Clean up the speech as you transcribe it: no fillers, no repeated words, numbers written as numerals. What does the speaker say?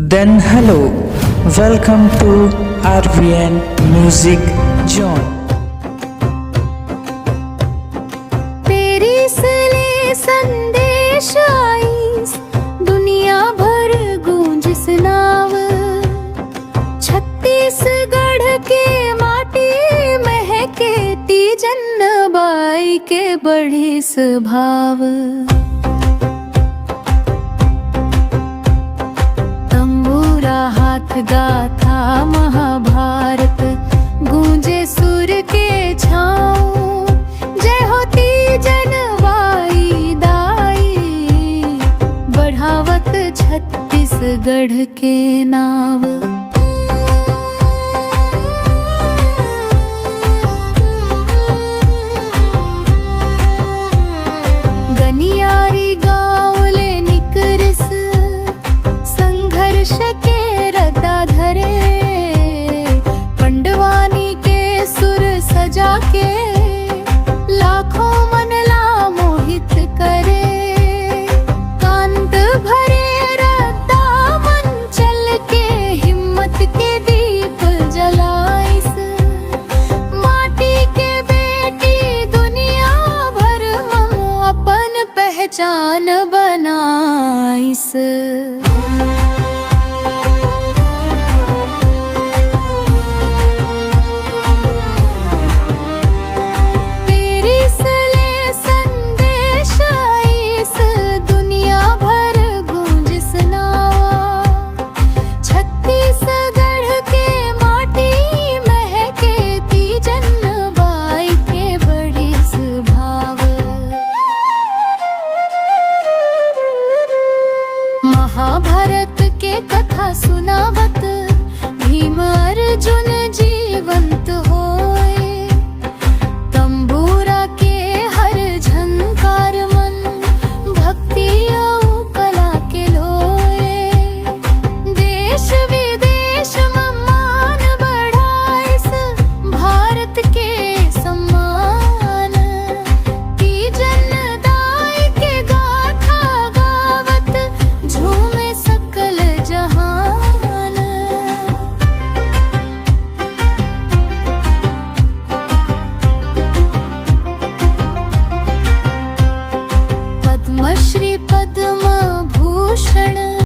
Then hello, welcome to RVN Music Zone. Paris ले संदेश ice, दुनिया भर गूंज सुनाव। छत्तीसगढ़ के माटी महके तीजन बाई के बड़े स्वभाव। तंबूरा हाथ गाथा महाभारत, गूंजे सुर के छाँव। जय होती जनवाई दाई, बढ़ावत छत्तीसगढ़ के नाव। गनियारी गाँव ले निकरिस, संघर्ष के रदा धरे। पंडवानी के सुर सजा के, लाखों मनला मोहित करे। कांत भरे रद्दा मंचल के, हिम्मत के दीप जलाइस। माटी के बेटी दुनिया भर में अपन पहचान बनाइस। पेरिस ले संदेश आईस, दुनिया भर गूंज सुनावा। छत्तीसगढ़ के माटी महके तीजन बाई के बड़े स्वभाव। महाभारत के कथा सुनावत, भीम अर्जुन जी